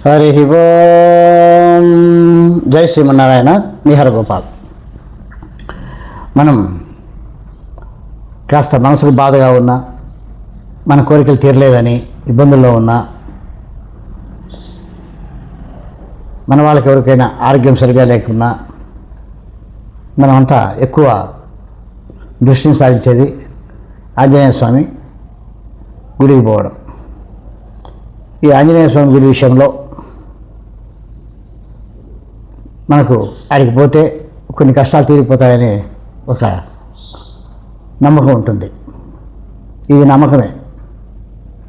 హరి ఓం. జై శ్రీమన్నారాయణ. నిహర గోపాల్. మనం కాస్త మనసుకు బాధగా ఉన్నా, మన కోరికలు తీరలేదని ఇబ్బందుల్లో ఉన్నా, మన వాళ్ళకి ఎవరికైనా ఆరోగ్యం సరిగా లేకున్నా, మనమంతా ఎక్కువ దృష్టిని సారించేది ఆంజనేయ స్వామి గుడికి పోవడం. ఈ ఆంజనేయ స్వామి గుడి విషయంలో మనకు ఆడికి పోతే కొన్ని కష్టాలు తీరిపోతాయనే ఒక నమ్మకం ఉంటుంది. ఇది నమ్మకమే,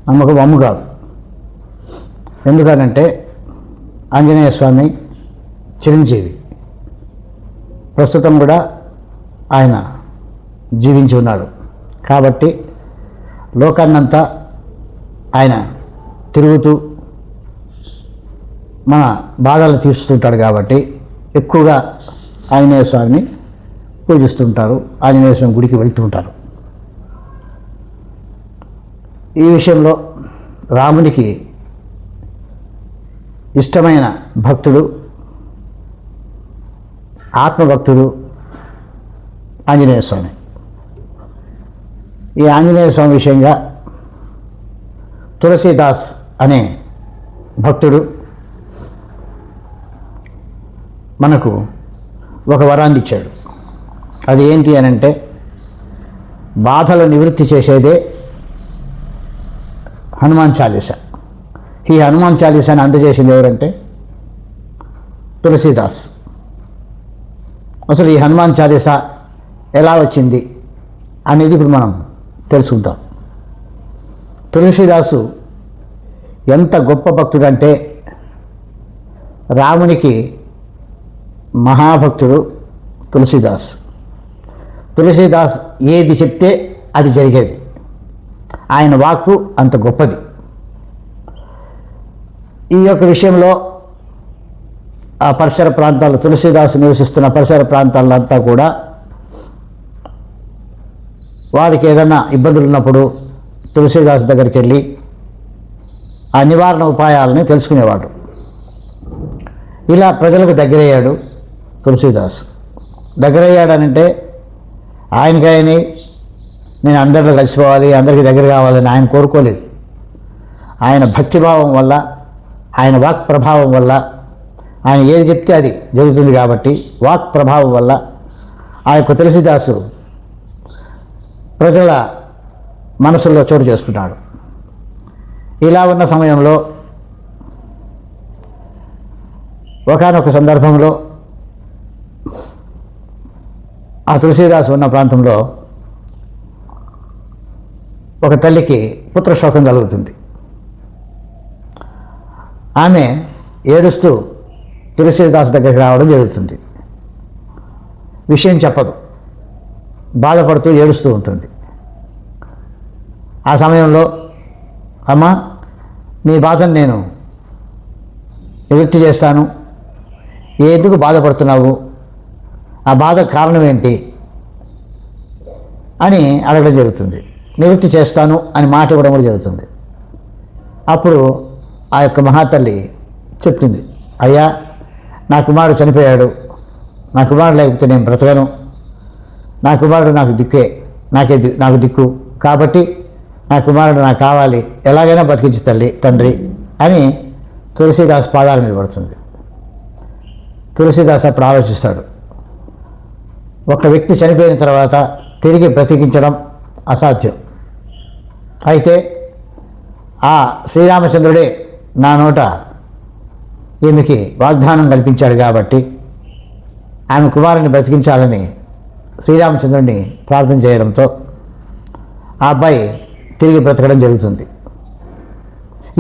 నమ్మకం వమ్ము కాదు. ఎందుకనంటే ఆంజనేయ స్వామి చిరంజీవి, ప్రస్తుతం కూడా ఆయన జీవించి ఉన్నాడు. కాబట్టి లోకాన్నంతా ఆయన తిరుగుతూ మన బాధలు తీరుస్తుంటాడు. కాబట్టి ఎక్కువగా ఆంజనేయ స్వామిని పూజిస్తుంటారు, ఆంజనేయ స్వామి గుడికి వెళ్తుంటారు. ఈ విషయంలో రామునికి ఇష్టమైన భక్తుడు, ఆత్మభక్తుడు ఆంజనేయ స్వామి. ఈ ఆంజనేయ స్వామి విషయంగా తులసీదాస్ అనే భక్తుడు మనకు ఒక వరాన్ని ఇచ్చాడు. అది ఏంటి అని అంటే, బాధలు నివృత్తి చేసేదే హనుమాన్ చాలీసా. ఈ హనుమాన్ చాలీసాని అందజేసింది ఎవరంటే తులసీదాస్. అసలు ఈ హనుమాన్ చాలీసా ఎలా వచ్చింది అనేది ఇప్పుడు మనం తెలుసుకుందాం. తులసీదాసు ఎంత గొప్ప భక్తుడంటే, రామునికి మహాభక్తుడు తులసీదాస్. తులసీదాస్ ఏది చెప్తే అది జరిగేది. ఆయన వాక్కు అంత గొప్పది. ఈ యొక్క విషయంలో ఆ పరిసర ప్రాంతాల్లో, తులసీదాసు నివసిస్తున్న పరిసర ప్రాంతాలంతా కూడా వారికి ఏదైనా ఇబ్బందులు ఉన్నప్పుడు తులసీదాస్ దగ్గరికి వెళ్ళి ఆ నివారణ ఉపాయాలని తెలుసుకునేవాడు. ఇలా ప్రజలకు దగ్గరయ్యాడు తులసీదాస్. దగ్గరయ్యాడనంటే ఆయనకైనా నేను అందరిలో కలిసిపోవాలి, అందరికీ దగ్గర కావాలని ఆయన కోరుకోలేదు. ఆయన భక్తిభావం వల్ల, ఆయన వాక్ ప్రభావం వల్ల, ఆయన ఏది చెప్తే అది జరుగుతుంది కాబట్టి వాక్ ప్రభావం వల్ల ఆ యొక్క తులసీదాసు ప్రజల మనసుల్లో చోటు చేసుకున్నాడు. ఇలా ఉన్న సమయంలో ఒకానొక సందర్భంలో ఆ తులసీదాసు ఉన్న ప్రాంతంలో ఒక తల్లికి పుత్రశోకం కలుగుతుంది. ఆమె ఏడుస్తూ తులసీదాసు దగ్గరికి రావడం జరుగుతుంది. విషయం చెప్పదు, బాధపడుతూ ఏడుస్తూ ఉంటుంది. ఆ సమయంలో, అమ్మా నీ బాధను నేను నివృత్తి చేస్తాను, ఎందుకు బాధపడుతున్నావు, ఆ బాధ కారణం ఏంటి అని అడగడం జరుగుతుంది. నివృత్తి చేస్తాను అని మాట ఇవ్వడం కూడా జరుగుతుంది. అప్పుడు ఆ యొక్క మహాతల్లి చెప్తుంది, అయ్యా నా కుమారుడు చనిపోయాడు, నా కుమారుడు లేకపోతే నేను బ్రతకను, నా కుమారుడు నాకు దిక్కే, నాకు దిక్కు, కాబట్టి నా కుమారుడు నాకు కావాలి, ఎలాగైనా బతికించి తండ్రి అని తులసీదాస్ పాదాల మీద పడుతుంది. తులసీదాస్ అప్పుడు ఆలోచిస్తాడు, ఒక వ్యక్తి చనిపోయిన తర్వాత తిరిగి బ్రతికించడం అసాధ్యం. అయితే ఆ శ్రీరామచంద్రుడే నా నోట ఈమెకి వాగ్దానం కల్పించాడు కాబట్టి ఆమె కుమారుని బ్రతికించాలని శ్రీరామచంద్రుడిని ప్రార్థన చేయడంతో ఆ అబ్బాయి తిరిగి బ్రతకడం జరుగుతుంది.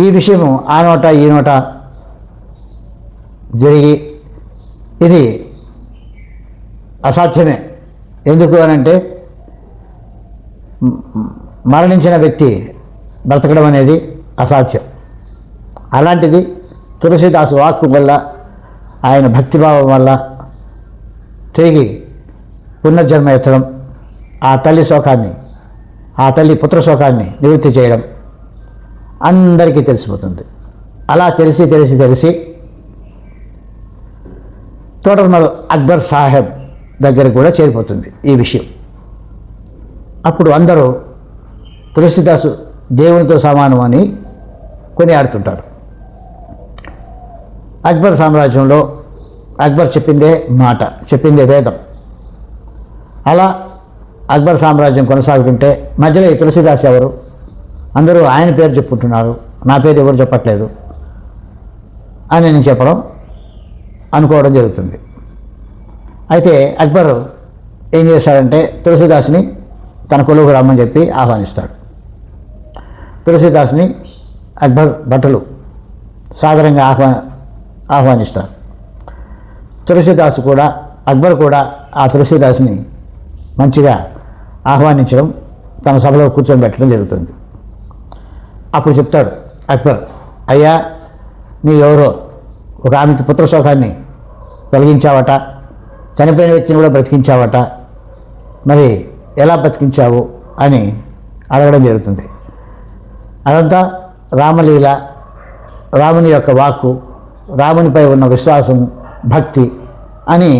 ఈ విషయము ఆ నోట ఈ నోట జరిగి ఇది అసాధ్యమే. ఎందుకు అనంటే మరణించిన వ్యక్తి బ్రతకడం అనేది అసాధ్యం. అలాంటిది తులసీదాసు వాక్కు వల్ల, ఆయన భక్తిభావం వల్ల తిరిగి పునర్జన్మ ఎత్తడం, ఆ తల్లి శోకాన్ని, ఆ తల్లి పుత్ర శోకాన్ని నివృత్తి చేయడం అందరికీ తెలిసిపోతుంది. అలా తెలిసి తోటర్మల్ అక్బర్ సాహెబ్ దగ్గర కూడా చేరిపోతుంది ఈ విషయం. అప్పుడు అందరూ తులసీదాసు దేవునితో సమానం అని కొనియాడుతుంటారు. అక్బర్ సామ్రాజ్యంలో అక్బర్ చెప్పిందే మాట, చెప్పిందే వేదం. అలా అక్బర్ సామ్రాజ్యం కొనసాగుతుంటే మధ్యలో ఈ తులసీదాస్ ఎవరు, అందరూ ఆయన పేరు చెప్పుకుంటున్నారు, నా పేరు ఎవరు చెప్పట్లేదు అని నేను చెప్పడం అనుకోవడం జరుగుతుంది. అయితే అక్బర్ ఏం చేశాడంటే తులసీదాస్ని తన కొలువుకు రమ్మని చెప్పి ఆహ్వానిస్తాడు. తులసీదాస్ని అక్బర్ భటులు సాదరంగా ఆహ్వానిస్తారు. తులసీదాసు కూడా, అక్బర్ కూడా ఆ తులసీదాస్ని మంచిగా ఆహ్వానించడం, తన సభలో కూర్చొని పెట్టడం జరుగుతుంది. అప్పుడు చెప్తాడు అక్బర్, అయ్యా నీ ఎవరో ఒక ఆమెకి పుత్రశోకాన్ని కలిగించావట, చనిపోయిన వ్యక్తిని కూడా బ్రతికించావట, మరి ఎలా బ్రతికించావు అని అడగడం జరుగుతుంది. అదంతా రామలీల, రాముని యొక్క వాక్కు, రామునిపై ఉన్న విశ్వాసం, భక్తి అని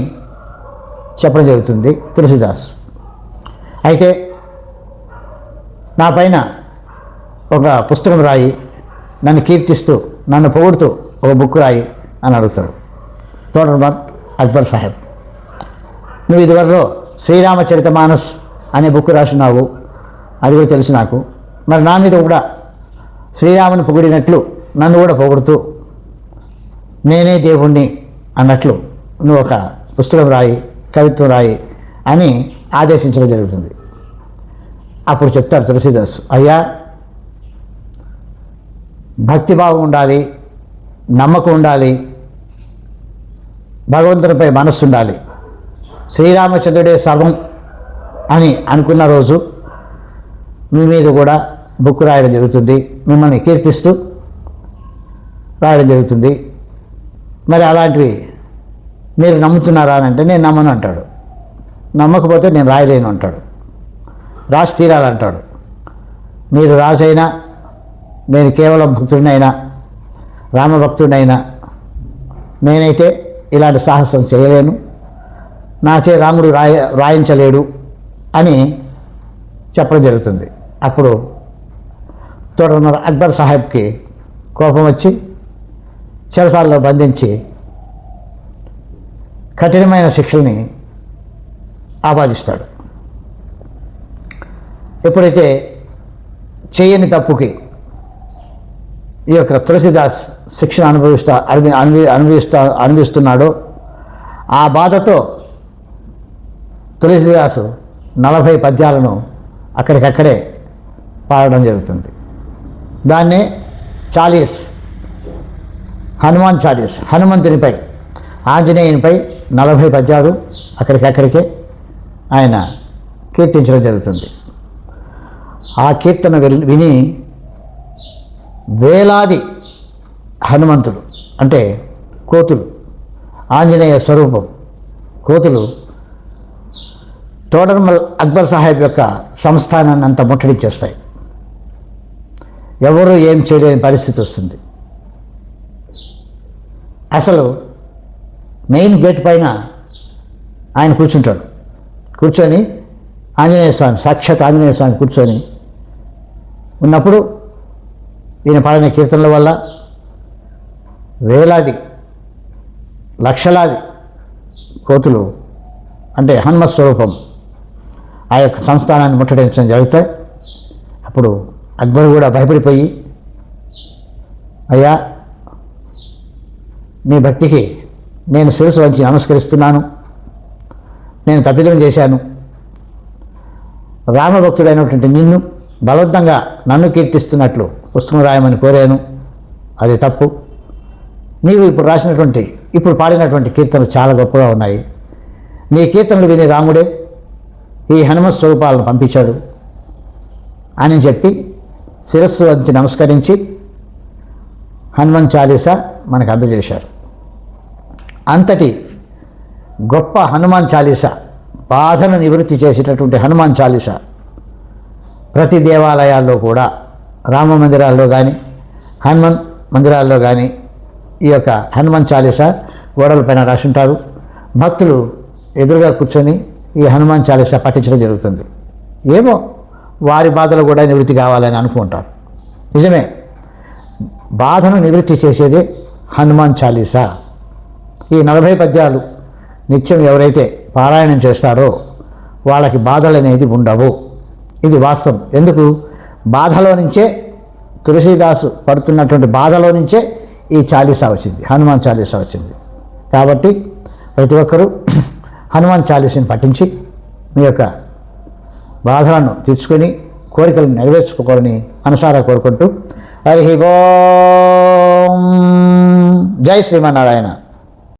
చెప్పడం జరుగుతుంది తులసీదాస్. అయితే నా పైన ఒక పుస్తకం రాయి, నన్ను కీర్తిస్తూ నన్ను పొగుడుతూ ఒక బుక్ రాయి అని అడుగుతాడు తోటర్మల్ అక్బర్ సాహెబ్. నువ్వు ఇదివరలో శ్రీరామచరితమానస్ అనే బుక్ రాసినావు, అది కూడా తెలుసు నాకు. మరి నా మీద కూడా శ్రీరాముని పొగిడినట్లు నన్ను కూడా పొగుడుతూ నేనే దేవుణ్ణి అన్నట్లు నువ్వు ఒక పుస్తకం రాయి, కవిత్వం రాయి అని ఆదేశించడం జరుగుతుంది. అప్పుడు చెప్తాడు తులసీదాస్, అయ్యా భక్తిభావం ఉండాలి, నమ్మకం ఉండాలి, భగవంతునిపై మనస్సు ఉండాలి, శ్రీరామచంద్రుడే సర్వం అని అనుకున్న రోజు మీ మీద కూడా బుక్ రాయడం జరుగుతుంది, మిమ్మల్ని కీర్తిస్తూ రాయడం జరుగుతుంది. మరి అలాంటివి మీరు నమ్ముతున్నారా అని అంటే నేను నమ్మను అంటాడు. నమ్మకపోతే నేను రాయలేను అంటాడు. రాసి తీరాలంటాడు. మీరు రాసైనా, నేను కేవలం భక్తుడినైనా, రామభక్తుడినైనా, నేనైతే ఇలాంటి సాహసం చేయలేను, నాచే రాముడు రాయించలేడు అని చెప్పడం జరుగుతుంది. అప్పుడు తోటర్మల్ అక్బర్ సాహెబ్కి కోపం వచ్చి చెరసాలలో బంధించి కఠినమైన శిక్షల్ని ఆపాదిస్తాడు. ఎప్పుడైతే చేయని తప్పుకి ఈ యొక్క తులసీదాస్ శిక్షణ అనుభవిస్తున్నాడో ఆ బాధతో తులసీదాసు 40 పద్యాలను అక్కడికక్కడే పాడడం జరుగుతుంది. దాన్నే చాలీస్, హనుమాన్ చాలీస్, హనుమంతునిపై, ఆంజనేయునిపై 40 పద్యాలు అక్కడికక్కడికే ఆయన కీర్తించడం జరుగుతుంది. ఆ కీర్తన విని వేలాది హనుమంతులు, అంటే కోతులు, ఆంజనేయ స్వరూపం కోతులు తోటర్మల్ అక్బర్ సాహెబ్ యొక్క సంస్థానాన్ని అంతా ముట్టడించేస్తాయి. ఎవరు ఏం చేయలేని పరిస్థితి వస్తుంది. అసలు మెయిన్ గేట్ పైన ఆయన కూర్చుంటాడు. కూర్చొని ఆంజనేయ స్వామి, సాక్షాత్ ఆంజనేయ స్వామి కూర్చొని ఉన్నప్పుడు ఈయన పాడిన కీర్తనల వల్ల వేలాది, లక్షలాది కోతులు, అంటే హనుమ స్వరూపం, ఆ యొక్క సంస్థానాన్ని ముట్టడించడం జరుగుతాయి. అప్పుడు అక్బర్ కూడా భయపడిపోయి, అయ్యా నీ భక్తికి నేను శిరస్సు వంచి నమస్కరిస్తున్నాను, నేను తప్పిదం చేశాను, రామభక్తుడైనటువంటి నిన్ను బలవంతంగా నన్ను కీర్తిస్తున్నట్లు పుస్తకం రాయమని కోరాను, అది తప్పు. నీవు ఇప్పుడు పాడినటువంటి కీర్తనలు చాలా గొప్పగా ఉన్నాయి. నీ కీర్తనలు విని రాముడే ఈ హనుమ స్వరూపాలను పంపించాడు అని చెప్పి శిరస్సు వంచి నమస్కరించి హనుమాన్ చాలీసా మనకు అందజేశారు. అంతటి గొప్ప హనుమాన్ చాలీసా, బాధను నివృత్తి చేసేటటువంటి హనుమాన్ చాలీసా ప్రతి దేవాలయాల్లో కూడా, రామ మందిరాల్లో కానీ, హనుమాన్ మందిరాల్లో కానీ ఈ యొక్క హనుమాన్ చాలీసా గోడలపైన రాసి ఉంటారు. భక్తులు ఎదురుగా కూర్చొని ఈ హనుమాన్ చాలీసా పఠించడం జరుగుతుంది. ఏమో వారి బాధలు కూడా నివృత్తి కావాలని అనుకుంటారు. నిజమే, బాధను నివృత్తి చేసేదే హనుమాన్ చాలీసా. ఈ 40 పద్యాలు నిత్యం ఎవరైతే పారాయణం చేస్తారో వాళ్ళకి బాధలు అనేది ఉండవు. ఇది వాస్తవం. ఎందుకు? బాధలో నుంచే తులసీదాసు పడుతున్నటువంటి బాధలో నుంచే ఈ చాలీసా వచ్చింది, హనుమాన్ చాలీసా వచ్చింది. కాబట్టి ప్రతి ఒక్కరూ హనుమాన్ చాలీసాని పఠించి మీ యొక్క బాధలను తీర్చుకొని కోరికలను నెరవేర్చుకోవాలని మనసారా కోరుకుంటూ హరి ఓం. జై శ్రీమన్నారాయణ.